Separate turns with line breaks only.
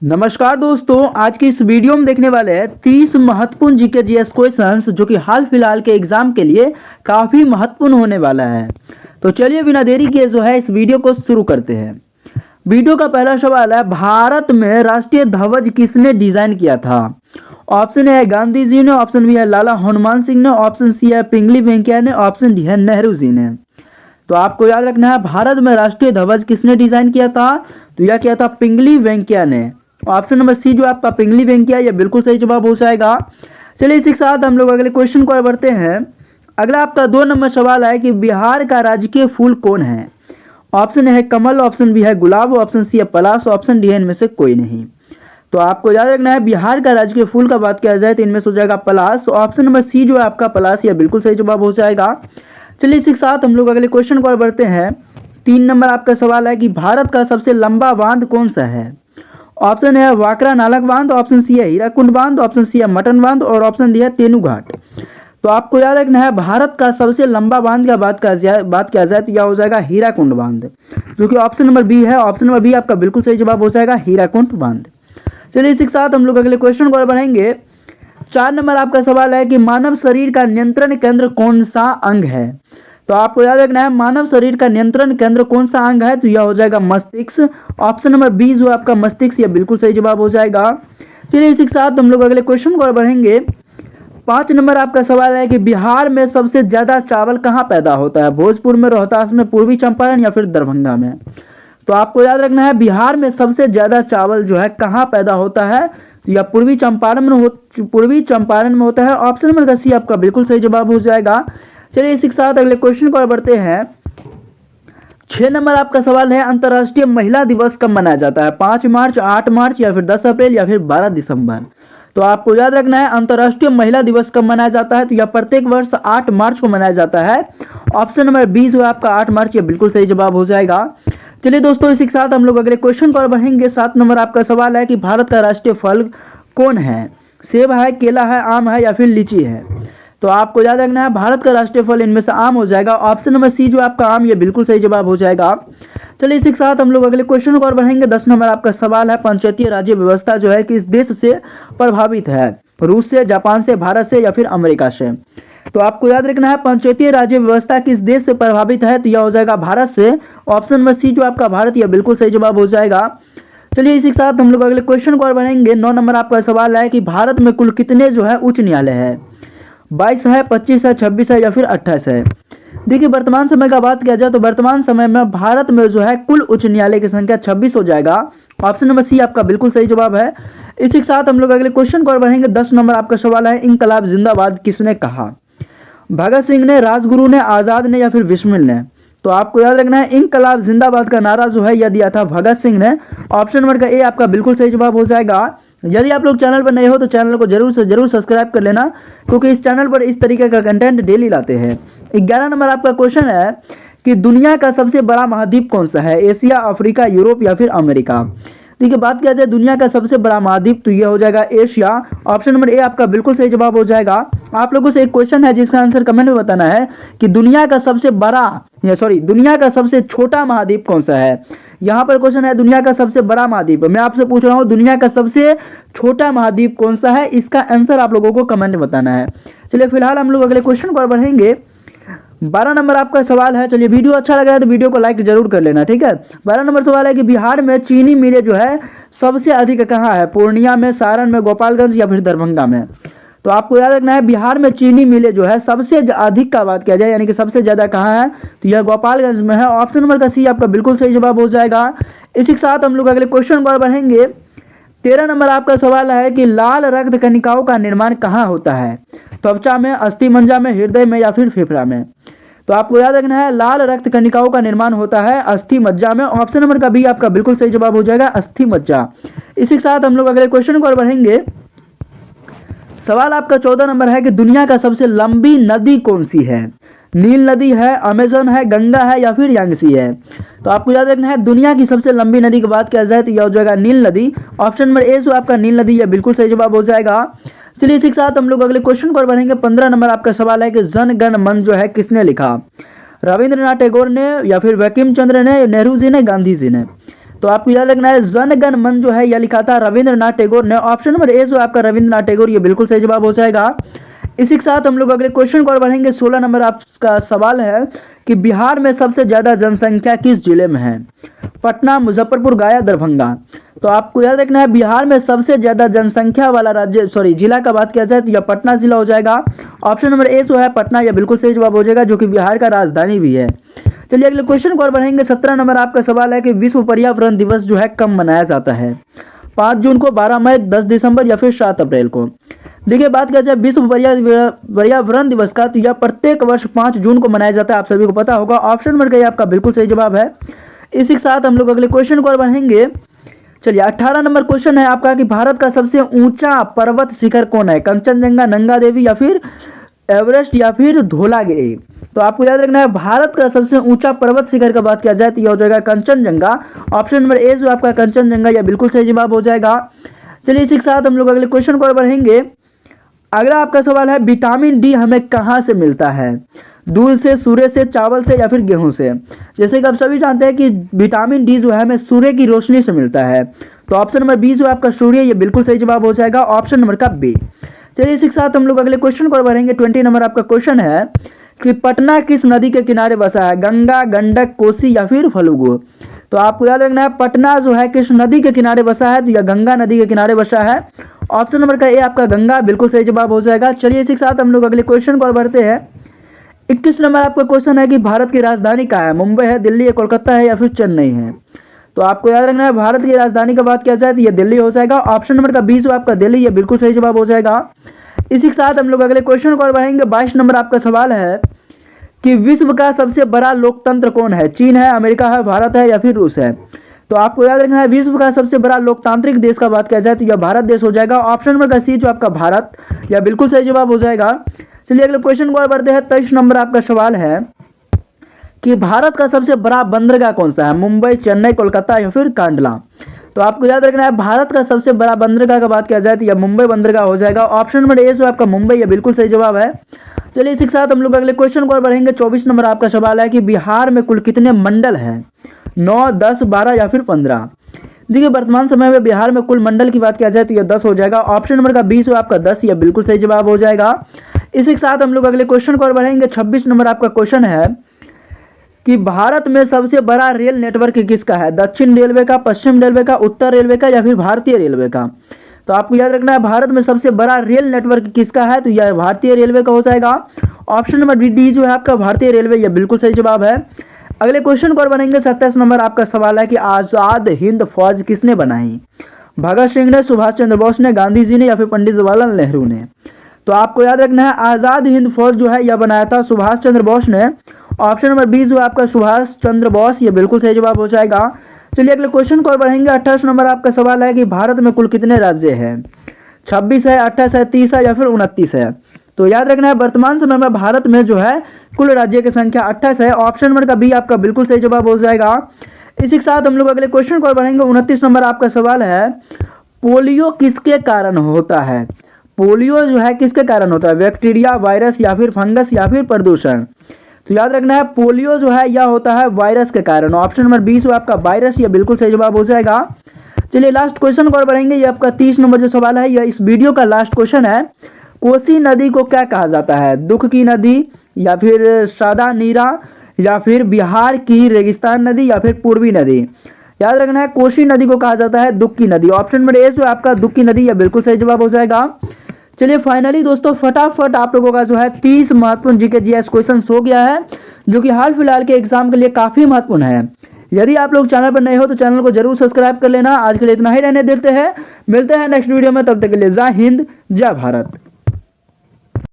नमस्कार दोस्तों, आज की इस वीडियो में देखने वाले हैं 30 महत्वपूर्ण जीके जीएस क्वेश्चंस जो कि हाल फिलहाल के एग्जाम के लिए काफ़ी महत्वपूर्ण होने वाला है। तो चलिए बिना देरी किए जो है इस वीडियो को शुरू करते हैं। वीडियो का पहला सवाल है, भारत में राष्ट्रीय ध्वज किसने डिजाइन किया था? ऑप्शन ए है गांधी जी ने, ऑप्शन बी है लाला हनुमान सिंह ने, ऑप्शन सी है पिंगली वेंकैया ने, ऑप्शन डी है नेहरू जी ने। तो आपको याद रखना है, भारत में राष्ट्रीय ध्वज किसने डिजाइन किया था? तो यह किया था पिंगली वेंकैया ने। ऑप्शन नंबर सी जो आपका पिंगली वेंकैया, यह बिल्कुल सही जवाब हो जाएगा। चलिए इसी के साथ हम लोग अगले क्वेश्चन को बढ़ते हैं। अगला आपका 2 नंबर सवाल है कि बिहार का राजकीय फूल कौन है? ऑप्शन है कमल, ऑप्शन बी है गुलाब, ऑप्शन सी है पलाश, ऑप्शन डी है इनमें से कोई नहीं। तो आपको याद रखना है, बिहार का राजकीय फूल का बात किया जाए तो इनमें से हो जाएगा पलाश। ऑप्शन नंबर सी जो है आपका पलाश, यह बिल्कुल सही जवाब हो जाएगा। चलिए इसी के साथ हम लोग अगले क्वेश्चन को बढ़ते हैं। 3 नंबर आपका सवाल है कि भारत का सबसे लंबा बांध कौन सा है? ऑप्शन है वाकरा नालक बांध, ऑप्शन सी है हीराकुंड बांध, ऑप्शन सी है मटन बांध और ऑप्शन डी है तेनू घाट। तो आपको याद रखना है, भारत का सबसे लंबा बांध का बात किया जाए तो यह हो जाएगा हीराकुंड बांध, जो कि ऑप्शन नंबर बी है। ऑप्शन नंबर बी आपका बिल्कुल सही जवाब हो जाएगा, हीराकुंड बांध। चलिए इसी के साथ हम लोग अगले क्वेश्चन को बढ़ेंगे। 4 नंबर आपका सवाल है कि मानव शरीर का नियंत्रण केंद्र कौन सा अंग है? तो आपको याद रखना है, मानव शरीर का नियंत्रण केंद्र कौन सा अंग है? तो यह हो जाएगा मस्तिष्क। ऑप्शन नंबर बी जो आपका मस्तिष्क, यह बिल्कुल सही जवाब हो जाएगा। चलिए इसी के साथ हम लोग अगले क्वेश्चन को बढ़ेंगे। 5 नंबर आपका सवाल है कि बिहार में सबसे ज्यादा चावल कहाँ पैदा होता है? भोजपुर में, रोहतास में, पूर्वी चंपारण या फिर दरभंगा में? तो आपको याद रखना है, बिहार में सबसे ज्यादा चावल जो है कहाँ पैदा होता है? या पूर्वी चंपारण में होता है। ऑप्शन नंबर सी आपका बिल्कुल सही जवाब हो जाएगा। चलिए इसी के साथ अगले क्वेश्चन को बढ़ते हैं। 6 नंबर आपका सवाल है, अंतर्राष्ट्रीय महिला दिवस कब मनाया जाता है? 5 मार्च, 8 मार्च या फिर 10 अप्रैल या फिर 12 दिसंबर? तो आपको याद रखना है, अंतर्राष्ट्रीय महिला दिवस कब मनाया जाता है? तो यह प्रत्येक वर्ष 8 मार्च को मनाया जाता है। ऑप्शन नंबर बी जो है आपका 8 मार्च, यह बिल्कुल सही जवाब हो जाएगा। चलिए दोस्तों इसी के साथ हम लोग अगले क्वेश्चन पर बढ़ेंगे। 7 नंबर आपका सवाल है कि भारत का राष्ट्रीय फल कौन है? सेब है, केला है, आम है या फिर लीची है? तो आपको याद रखना है, भारत का राष्ट्रीय फल इनमें से आम हो जाएगा। ऑप्शन नंबर सी जो आपका आम, यह बिल्कुल सही जवाब हो जाएगा। चलिए इसी के साथ हम लोग अगले क्वेश्चन को और बढ़ेंगे। 10 नंबर आपका सवाल है, पंचायतीय राज्य व्यवस्था जो है किस देश से प्रभावित है? रूस से, जापान से, भारत से या फिर अमेरिका से? तो आपको याद रखना है, पंचायतीय राज्य व्यवस्था किस देश से प्रभावित है? तो यह हो जाएगा भारत से। ऑप्शन नंबर सी जो आपका भारत, यह बिल्कुल सही जवाब हो जाएगा। चलिए इसी के साथ हम लोग अगले क्वेश्चन को और बढ़ेंगे। 9 नंबर आपका सवाल है कि भारत में कुल कितने जो है उच्च न्यायालय है? 22 है, 25 है, 26 है या फिर 28 है? देखिए वर्तमान समय का बात किया जाए तो वर्तमान समय में भारत में जो है कुल उच्च न्यायालय की संख्या 26 हो जाएगा। ऑप्शन नंबर सी आपका बिल्कुल सही जवाब है। इसी के साथ हम लोग अगले क्वेश्चन को और बढ़ेंगे। 10 नंबर आपका सवाल है, इनकलाब जिंदाबाद किसने कहा? भगत सिंह ने, राजगुरु ने, आजाद ने या फिर बिस्मिल ने? तो आपको याद रखना है, इनकलाब जिंदाबाद का नारा जो है यह दिया था भगत सिंह ने। ऑप्शन नंबर का ए आपका बिल्कुल सही जवाब हो जाएगा। यदि आप लोग चैनल पर नए हो तो चैनल को जरूर से जरूर सब्सक्राइब कर लेना, क्योंकि इस चैनल पर इस तरीके का कंटेंट डेली लाते हैं। 11 नंबर आपका क्वेश्चन है कि दुनिया का सबसे बड़ा महाद्वीप कौन सा है? एशिया, अफ्रीका, यूरोप या फिर अमेरिका? देखिए बात किया जाए दुनिया का सबसे बड़ा महाद्वीप, तो यह हो जाएगा एशिया। ऑप्शन नंबर ए आपका बिल्कुल सही जवाब हो जाएगा। आप लोगों से एक क्वेश्चन है जिसका आंसर कमेंट में बताना है कि दुनिया का सबसे छोटा महाद्वीप कौन सा है? यहाँ पर क्वेश्चन है दुनिया का सबसे बड़ा महाद्वीप, मैं आपसे पूछ रहा हूँ दुनिया का सबसे छोटा महाद्वीप कौन सा है? इसका आंसर आप लोगों को कमेंट में बताना है। चलिए फिलहाल हम लोग अगले क्वेश्चन पर बढ़ेंगे। 12 नंबर आपका सवाल है, चलिए वीडियो अच्छा लग रहा है तो वीडियो को लाइक जरूर कर लेना, ठीक है। 12 नंबर सवाल है कि बिहार में चीनी मिलें जो है सबसे अधिक कहाँ है? पूर्णिया में, सारण में, गोपालगंज या फिर दरभंगा में? तो आपको याद रखना है, बिहार में चीनी मिलें जो है सबसे अधिक का बात किया जाए यानी कि सबसे ज्यादा कहाँ है? तो यह गोपालगंज में है। ऑप्शन नंबर का सी आपका बिल्कुल सही जवाब हो जाएगा। इसी के साथ हम लोग अगले क्वेश्चन पर बढ़ेंगे। 13 नंबर आपका सवाल है कि लाल रक्त कणिकाओं का निर्माण कहाँ होता है? त्वचा में, अस्थि मज्जा में, हृदय में या फिर फेफड़ा में? तो आपको याद रखना है, लाल रक्त कणिकाओं का निर्माण होता है अस्थि मज्जा में। ऑप्शन नंबर का बी आपका बिल्कुल सही जवाब हो जाएगा, अस्थि मज्जा। इसी के साथ हम लोग अगले क्वेश्चन को बढ़ेंगे। सवाल आपका 14 नंबर है कि दुनिया का सबसे लंबी नदी कौन सी है? नील नदी है, अमेजन है, गंगा है या फिर यांगसी है? तो आपको याद रखना है, दुनिया की सबसे लंबी नदी की बात किया जाए तो यह हो जाएगा नील नदी। ऑप्शन नंबर ए जो आपका नील नदी, यह बिल्कुल सही जवाब हो जाएगा। चलिए इसी के साथ हम लोग अगले क्वेश्चन पर बढ़ेंगे। 15 नंबर आपका सवाल है कि जन गण मन जो है किसने लिखा? रविंद्रनाथ टैगोर ने या फिर बंकिम चंद्र ने, नेहरू जी ने, गांधी जी ने? तो तो आपको याद रखना है जन गण मन जो है यह लिखा था रविंद्रनाथ टैगोर ने। ऑप्शन नंबर ए जो आपका रविंद्रनाथ टैगोर, ये बिल्कुल सही जवाब हो जाएगा। इसी के साथ हम लोग अगले क्वेश्चन को और बढ़ेंगे। 16 नंबर आपका सवाल है कि बिहार में सबसे ज्यादा जनसंख्या किस जिले में है? पटना, मुजफ्फरपुर, गया, दरभंगा। तो आपको याद रखना है बिहार में सबसे ज्यादा जनसंख्या वाला जिला का बात किया जाए तो यह पटना जिला हो जाएगा। ऑप्शन नंबर ए जो है पटना, यह बिल्कुल सही जवाब हो जाएगा, जो कि बिहार का राजधानी भी है। चलिए अगले क्वेश्चन को और बढ़ेंगे। 17 नंबर आपका सवाल है कि विश्व पर्यावरण दिवस जो है कब मनाया जाता है? 5 जून को, 12 मई, 10 दिसंबर या फिर 7 अप्रैल को? देखिए बात किया जाए विश्व पर्यावरण दिवस का तो यह प्रत्येक वर्ष 5 जून को मनाया जाता है, आप सभी को पता होगा। ऑप्शन नंबर का आपका बिल्कुल सही जवाब है। इसी के साथ हम लोग अगले क्वेश्चन को और बढ़ेंगे। चलिए 18 नंबर क्वेश्चन है आपका कि भारत का सबसे ऊंचा पर्वत शिखर कौन है? कंचनजंगा, नंगा देवी या फिर एवरेस्ट या फिर धौलागिरी? तो आपको याद रखना है भारत का सबसे ऊंचा पर्वत शिखर का बात किया जाए तो यह हो जाएगा कंचनजंगा। ऑप्शन नंबर ए जो आपका कंचनजंगा, यह बिल्कुल सही जवाब हो जाएगा। चलिए इसी के साथ हम लोग अगले क्वेश्चन को और बढ़ेंगे। अगला आपका सवाल है विटामिन डी हमें कहाँ से मिलता है? दूध से, सूर्य से, चावल से या फिर गेहूं से? जैसे कि आप सभी जानते हैं कि विटामिन डी जो है हमें सूर्य की रोशनी से मिलता है। तो ऑप्शन नंबर बी जो आपका सूर्य, ये बिल्कुल सही जवाब हो जाएगा। ऑप्शन नंबर का बी। चलिए इसी के साथ हम लोग अगले क्वेश्चन को बढ़ेंगे। 20 नंबर आपका क्वेश्चन है कि पटना किस नदी के किनारे बसा है? गंगा, गंडक, कोसी या फिर फल्गु? तो आपको याद रखना है पटना जो है किस नदी के किनारे बसा है? तो यह गंगा नदी के किनारे बसा है। ऑप्शन नंबर का ए आपका गंगा, बिल्कुल सही जवाब हो जाएगा। चलिए इसी के साथ हम लोग अगले क्वेश्चन को बढ़ते हैं। 21 नंबर आपका क्वेश्चन है कि भारत की राजधानी कहाँ है? मुंबई है, दिल्ली है, कोलकाता है या फिर चेन्नई है? तो आपको याद रखना है भारत की राजधानी का बात किया जाए तो यह दिल्ली हो जाएगा। ऑप्शन नंबर का बी जो आपका दिल्ली, यह बिल्कुल सही जवाब हो जाएगा। इसी के साथ हम लोग अगले क्वेश्चन को बढ़ेंगे। 22 नंबर आपका सवाल है कि विश्व का सबसे बड़ा लोकतंत्र कौन है? चीन है, अमेरिका है, भारत है या फिर रूस है? तो आपको याद रखना है विश्व का सबसे बड़ा लोकतांत्रिक देश का बात किया जाए तो यह भारत देश हो जाएगा। ऑप्शन नंबर का सी जो आपका भारत, यह बिल्कुल सही जवाब हो जाएगा। चलिए अगले क्वेश्चन को और बढ़ते हैं। 23 नंबर आपका सवाल है कि भारत का सबसे बड़ा बंदरगाह कौन सा है? मुंबई, चेन्नई, कोलकाता या फिर कांडला? तो आपको याद रखना है भारत का सबसे बड़ा बंदरगाह का बात किया जाए तो यह मुंबई बंदरगाह हो जाएगा। ऑप्शन नंबर ए जो आपका मुंबई, यह बिल्कुल सही जवाब है। चलिए इसी के साथ हम लोग अगले क्वेश्चन को और बढ़ेंगे। 24 नंबर आपका सवाल है कि बिहार में कुल कितने मंडल हैं? 9, 10, 12 या फिर 15? देखिए वर्तमान समय में बिहार में कुल मंडल की बात किया जाए तो यह 10 हो जाएगा। ऑप्शन नंबर का 20 आपका 10, यह बिल्कुल सही जवाब हो जाएगा। इसी के साथ हम लोग अगले क्वेश्चन को और बढ़ेंगे। 26 नंबर आपका क्वेश्चन है कि भारत में सबसे बड़ा रेल नेटवर्क किसका है? दक्षिण रेलवे का, पश्चिम रेलवे का, उत्तर रेलवे का या फिर भारतीय रेलवे का? तो आपको याद रखना है भारत में सबसे बड़ा रेल नेटवर्क किसका है? तो यह भारतीय रेलवे का हो जाएगा। ऑप्शन नंबर डी जो है आपका भारतीय रेलवे, यह बिल्कुल सही जवाब है। अगले क्वेश्चन को और बनेंगे। 27 नंबर आपका सवाल है कि आजाद हिंद फौज किसने बनाई? भगत सिंह ने, सुभाष चंद्र बोस ने, गांधी जी ने या फिर पंडित जवाहरलाल नेहरू ने? तो आपको याद रखना है आजाद हिंद फौज जो है यह बनाया था सुभाष चंद्र बोस ने। ऑप्शन नंबर बी जो आपका सुभाष चंद्र बोस, ये बिल्कुल सही जवाब हो जाएगा। चलिए अगले क्वेश्चन को और बढ़ेंगे। 28 नंबर आपका सवाल है कि भारत में कुल कितने राज्य हैं? 26 है, 28 है, 30 है या फिर 29 है? तो याद रखना है वर्तमान समय में भारत में जो है कुल राज्य की संख्या 28 है। ऑप्शन नंबर का बी आपका बिल्कुल सही जवाब हो जाएगा। इसी के साथ हम लोग अगले क्वेश्चन को और बढ़ेंगे। 29 नंबर आपका सवाल है पोलियो किसके कारण होता है? पोलियो जो है किसके कारण होता है? बैक्टीरिया, वायरस या फिर फंगस या फिर प्रदूषण? तो याद रखना है पोलियो जो है यह होता है वायरस के कारण। ऑप्शन नंबर 20 आपका वायरस, यह बिल्कुल सही जवाब हो जाएगा। चलिए लास्ट क्वेश्चन को और बढ़ेंगे। ये आपका 30 नंबर जो सवाल है यह इस वीडियो का लास्ट क्वेश्चन है। कोसी नदी को क्या कहा जाता है? दुख की नदी या फिर सादा नीरा या फिर बिहार की रेगिस्तान नदी या फिर पूर्वी नदी? याद रखना है कोसी नदी को कहा जाता है दुख की नदी। ऑप्शन नंबर ए जो आपका दुख की नदी, यह बिल्कुल सही जवाब हो जाएगा। चलिए फाइनली दोस्तों फटाफट आप लोगों का जो है 30 महत्वपूर्ण जीके जीएस क्वेश्चन हो गया है, जो कि हाल फिलहाल के एग्जाम के लिए काफी महत्वपूर्ण है। यदि आप लोग चैनल पर नए हो तो चैनल को जरूर सब्सक्राइब कर लेना। आज के लिए इतना ही रहने देते हैं, मिलते हैं नेक्स्ट वीडियो में, तब तक के लिए जय हिंद, जय भारत।